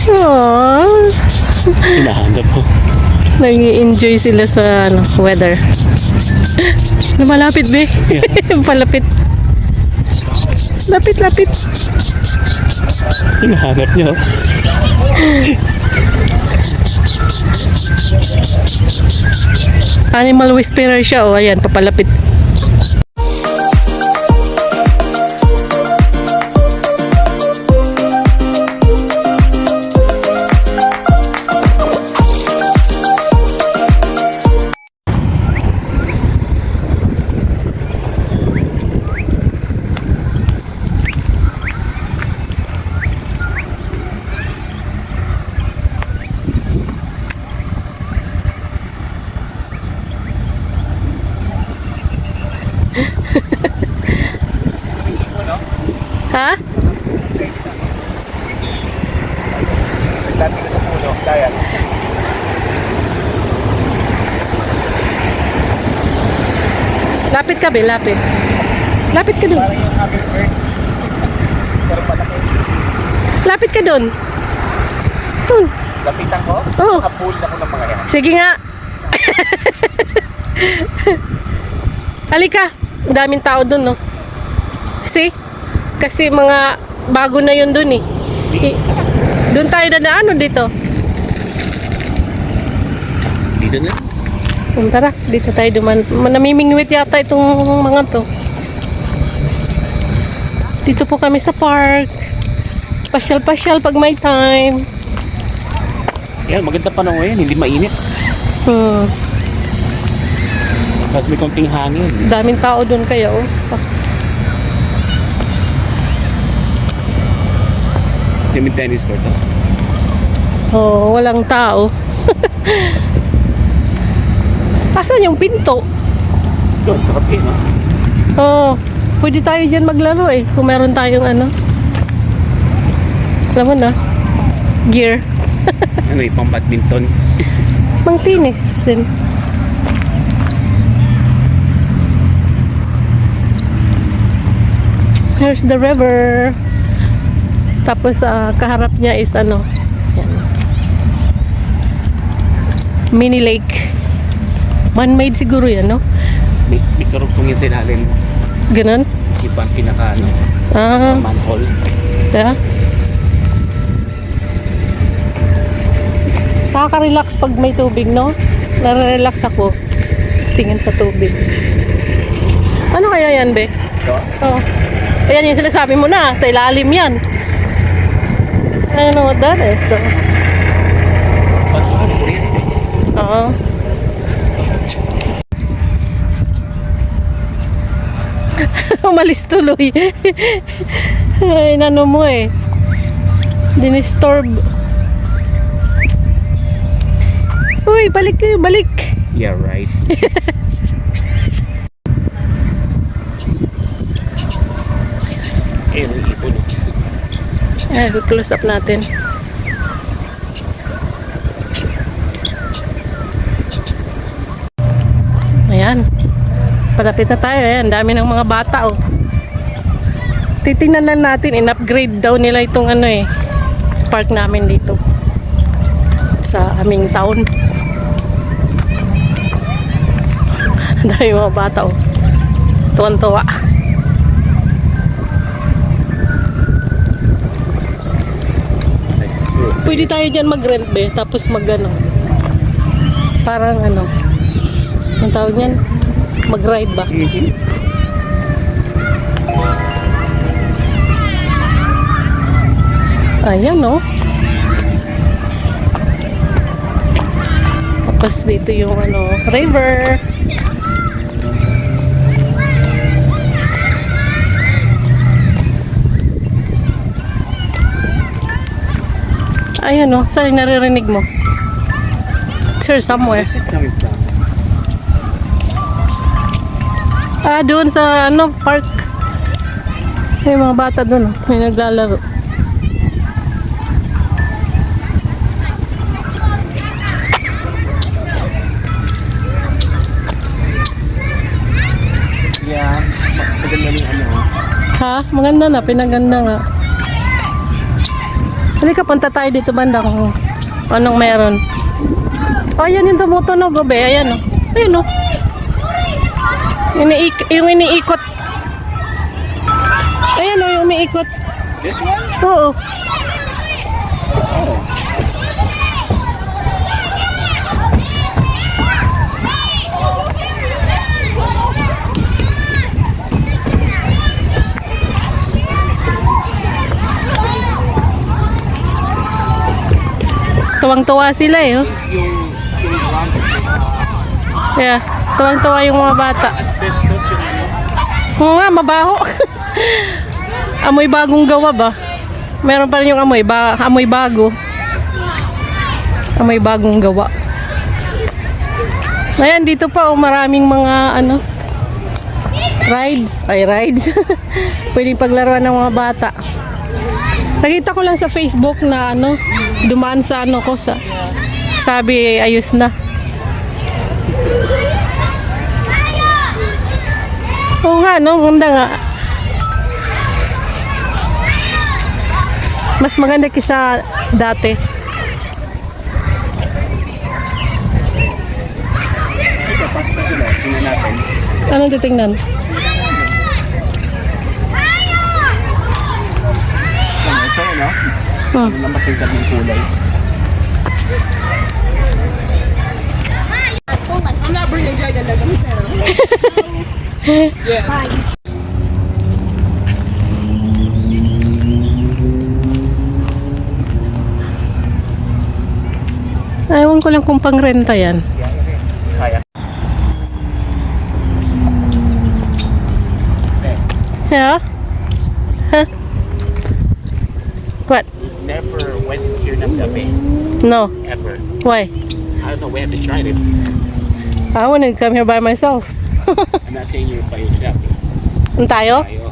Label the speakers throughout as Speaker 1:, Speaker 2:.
Speaker 1: Aww.
Speaker 2: Hinahanap po.
Speaker 1: Nag-i-enjoy sila sa weather. Lumalapit, be.
Speaker 2: Yeah.
Speaker 1: Palapit. Lapit.
Speaker 2: Hinahanap niyo.
Speaker 1: Animal whisperer siya. O, ayan, papalapit. Ha?
Speaker 2: Dati ka sa puno, sayang.
Speaker 1: Lapit ka, be. Lapit. Lapit ka dun.
Speaker 2: Parang yung hummingbird. Pero palaki.
Speaker 1: Lapit ka dun. Dun.
Speaker 2: Lapitan ko?
Speaker 1: Oo.
Speaker 2: Kapul na ko ng mga yan.
Speaker 1: Sige nga. Halika. Ang daming tao dun, no? See? Kasi mga bago na yun dun, eh. Doon tayo dadaan, o dito?
Speaker 2: Dito na.
Speaker 1: Tara, dito tayo duman. Namimingwit yata itong mga to. Dito po kami sa park. Pasyal-pasyal pag may time.
Speaker 2: Yan, maganda pa na ngayon. Hindi mainit. Tapos may konting hangin.
Speaker 1: Daming tao dun kaya, oh.
Speaker 2: May tennis court.
Speaker 1: Oh, walang tao. Asan yung pinto?
Speaker 2: Doon, sa kape, no?
Speaker 1: Oh, pwede tayo dyan maglaro eh. Kung meron tayong ano. Alam mo na. Gear.
Speaker 2: Ano yung pang badminton?
Speaker 1: Mang tennis din. Here's the river. Tapos kaharap niya is ano. Yan. Mini lake. Man-made siguro yan, no?
Speaker 2: May karugtong yung sinalin.
Speaker 1: Ganun?
Speaker 2: Yung pang pinaka, ano, manhole.
Speaker 1: Yeah. Nakaka-relax pag may tubig, no? Nare-relax ako. Tingin sa tubig. Ano kaya yan, be?
Speaker 2: Ito?
Speaker 1: Oh. Ayan yung sinasabi mo na. Sa ilalim yan. I don't know what that is, though.
Speaker 2: Pagsakan, kuryente.
Speaker 1: Oo. Umalis tuloy. Ay, nano mo eh. Dinisturb. Uy, balik kayo, balik.
Speaker 2: Yeah, right. Eh, may ipon.
Speaker 1: Ay, close up natin. Ayan. Palapit na tayo. Ayan, dami ng mga bata, oh. Titingnan lang natin, in-upgrade daw nila itong ano eh, park namin dito sa aming town. Dami mga bata, oh. Tuwan-tuwa. Pwede tayo dyan mag-rent, be. Tapos mag-ano. Parang ano. Ang tawag niyan? Mag-ride ba? Ayan, no? Tapos dito yung ano, river. Ayan, no? Saan yung naririnig mo? It's here somewhere. Ah, doon sa ano, park. May mga bata doon, may naglalaro.
Speaker 2: Yeah, maganda yung ano.
Speaker 1: Ha? Maganda na, pinaganda nga. Halika, punta tayo dito banda kung anong meron. Oh, ayan yung tumutunog, be. Ayan, oh. Ayan, oh. Yung iniikot. Ayan, oh, yung umiikot.
Speaker 2: This one?
Speaker 1: Oo. Tuwang-tuwa sila eh. Oh. Yeah, tuwang-tuwa yung mga bata.
Speaker 2: Asbestos yung ano.
Speaker 1: Oo nga, mabaho. Amoy bagong gawa ba? Meron pa rin yung amoy, amoy bago. Amoy bagong gawa. Ayan, dito pa oh, maraming mga ano, rides. Pwedeng paglaruan ng mga bata. Nakita ko lang sa Facebook na ano, dumaan sa ano ko sa sabi ayos na. Oo nga, no? Maganda nga. Mas maganda kisa dati.
Speaker 2: Ito, pasok na sila. Tingnan natin.
Speaker 1: Anong titingnan?
Speaker 2: Ito, no?
Speaker 1: Hmm.
Speaker 2: Ano na matingkad ng kulay.
Speaker 3: I'm not bringing Jaden. Let me say yeah.
Speaker 1: Ewan ko lang kung pangrenta yan.
Speaker 2: Kaya.
Speaker 1: Yeah? Huh? What?
Speaker 2: Never went here ng gabi.
Speaker 1: No.
Speaker 2: Ever.
Speaker 1: Why?
Speaker 2: I don't know, we haven't tried it.
Speaker 1: I want to come here by myself.
Speaker 2: I'm not saying you're by yourself.
Speaker 1: Ano tayo?
Speaker 2: Tayo.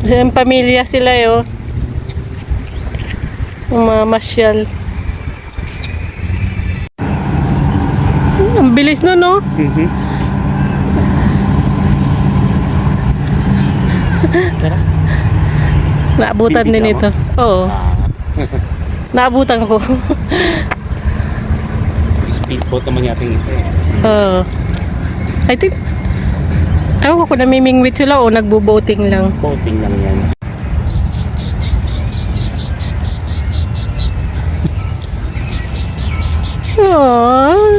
Speaker 1: Yung pamilya sila yo. Mamasyal. Ang bilis no, no?
Speaker 2: Mm-hmm. Tara.
Speaker 1: Naabutan
Speaker 2: Bibigyan
Speaker 1: din
Speaker 2: mo?
Speaker 1: ito. Oo. Naabutan ko.
Speaker 2: Speedboat naman yating isa eh.
Speaker 1: Oo. I think, ewan ko kung namimingwit sila o nagbo-boating lang.
Speaker 2: Boating lang yan.
Speaker 1: Aww.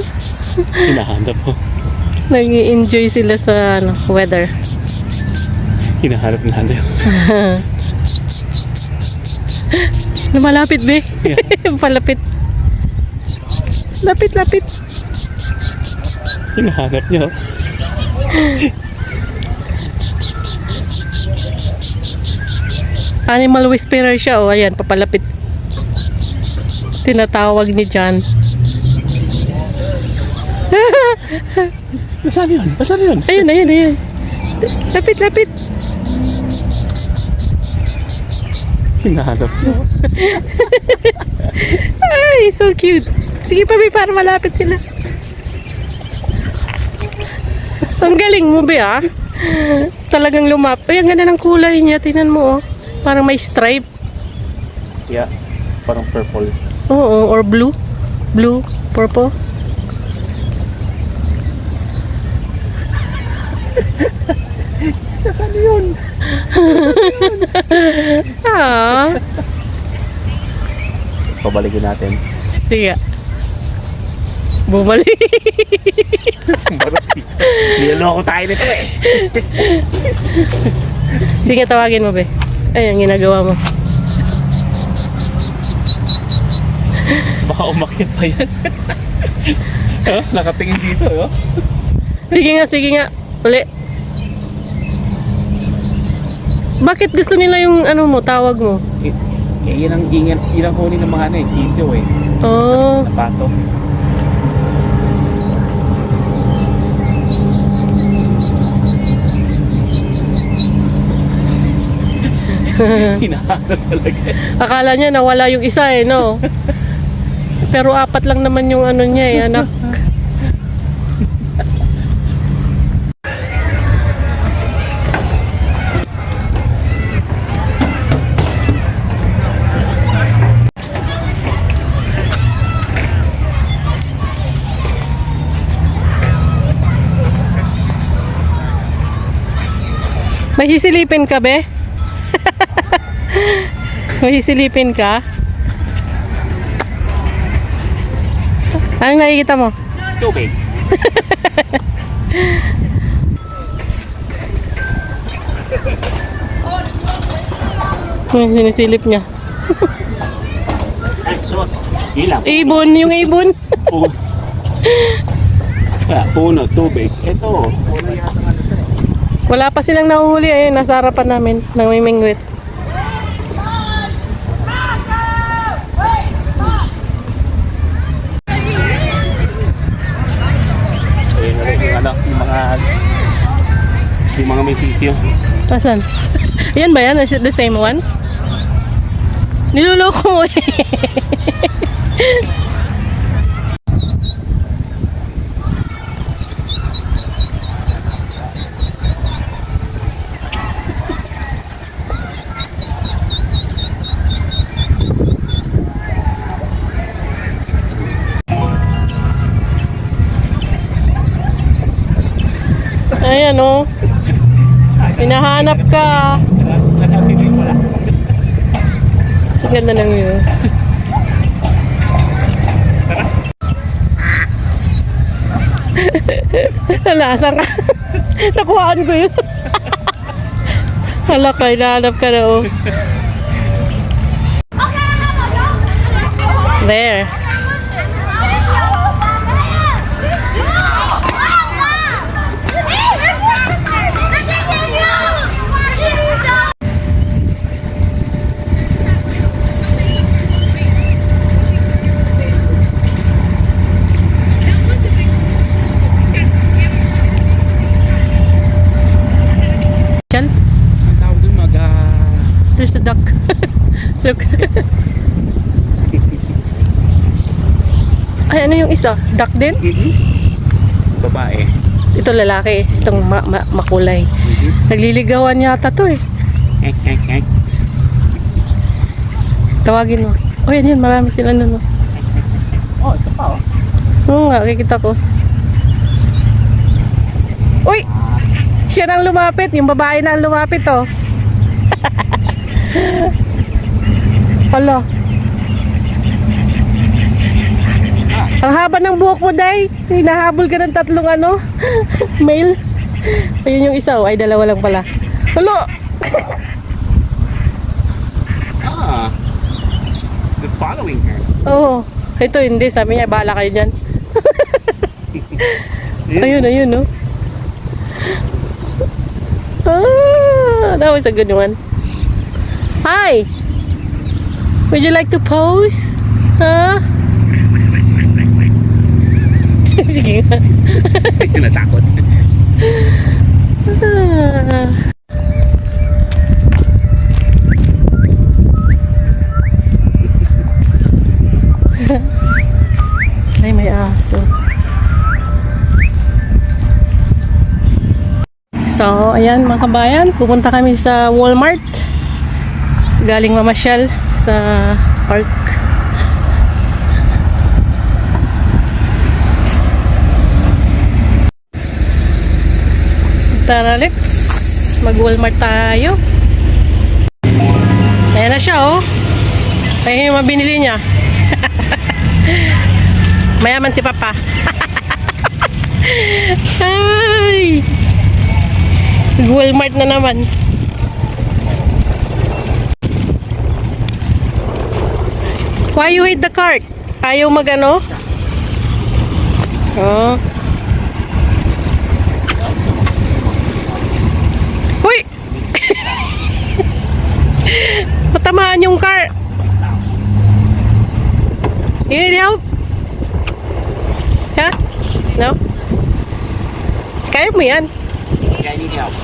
Speaker 2: Hinahanap mo.
Speaker 1: Nag-i-enjoy sila sa ano, weather.
Speaker 2: Hinahanap na hanap.
Speaker 1: Lumalapit, be.
Speaker 2: Yeah.
Speaker 1: Palapit. Lapit, lapit.
Speaker 2: Hinahanap niya.
Speaker 1: Animal whisperer siya. O, ayan, papalapit. Tinatawag ni John.
Speaker 2: Nasaan yun? Nasaan yun?
Speaker 1: Ayun, ayun, ayun. Lapit, lapit.
Speaker 2: Hinahanap niya.
Speaker 1: Ay, so cute. Sige pa, be, para malapit sila. Ang galing mo, be, ah. Talagang lumap. Ay, ang ganda ng kulay niya. Tingnan mo, oh. Parang may stripe.
Speaker 2: Yeah. Parang purple.
Speaker 1: Oo, or blue. Blue, purple.
Speaker 2: Nasaan yun?
Speaker 1: Ah.
Speaker 2: Pabalikin natin.
Speaker 1: Sige. Bumalik.
Speaker 2: Barot dito. Niloloko tayo nito eh.
Speaker 1: Sige, tawagin mo, be. Ay, ang ginagawa mo.
Speaker 2: Baka umakyat pa yan. Oh, nakatingin dito, oh.
Speaker 1: Sige nga, sige nga. Uli. Bakit gusto nila yung ano mo, tawag mo?
Speaker 2: Yan ang huni ng mga ano eh, sisiw eh.
Speaker 1: Oh.
Speaker 2: Napato. Hinahanap talaga.
Speaker 1: Akala niya nawala yung isa eh, no? Pero 4 lang naman yung ano niya eh, anak. May sisilipin ka, be? May sisilipin ka? Anong nakikita mo?
Speaker 2: Tubig.
Speaker 1: Sinisilip niya.
Speaker 2: Ay, sos. Ilang.
Speaker 1: Ibon, yung ibon.
Speaker 2: Puno. Puno, tubig. Ito. Puno yata nga nito.
Speaker 1: Wala pa silang nahuhuli. Ayun, nasa harapan namin. Namimingwit.
Speaker 2: Ayun na rin yung ano, yung mga may sisyo.
Speaker 1: Pasan? Ayan ba yan? Is it the same one? Niloloko mo eh. Ayan o. Hinahanap ka. Ang ganda ng view. Nalasan ka. Nakuhaan ko yun. Hala ka, hinahanap ka na oh. There. Yan.
Speaker 2: Ang tawag dun
Speaker 1: There's a duck. Look. Ay, ano yung isa? Duck din?
Speaker 2: babae.
Speaker 1: Ito lalaki. Itong makulay. Nagliligawan yata to eh. Tawagin mo. Oh, yan yun. Marami sila nun.
Speaker 2: Oh, ito pa oh.
Speaker 1: Oo nga, kikita ko. Uy! Siya nang lumapit. Yung babae na ang lumapit oh. Ala. Ang haba ng buhok mo, Day. Hinahabol ka ng tatlong ano, male. Ayun yung isa, oh. Ay, dalawa lang pala. Halo!
Speaker 2: They're following her.
Speaker 1: Oo. Ito, hindi. Sabi niya, bahala kayo dyan. Ayun, ayun, no? That was a good one. Hi! Would you like to pose? Huh? Sige nga.
Speaker 2: Natakot.
Speaker 1: Ay, may aso. So, ayan mga kabayan, pupunta kami sa Walmart. Galing mamasyal sa park. Tara, let's mag-Walmart tayo. Ayan na siya, oh. Ayan yung mabinili niya. Mayaman si Papa. Ay! Walmart na naman. Why you hate the cart? Ayaw mag-ano? Oh. Huy! Matamaan yung car. You need help? Huh? No? Kaya mo yan.
Speaker 2: Yeah, I need help.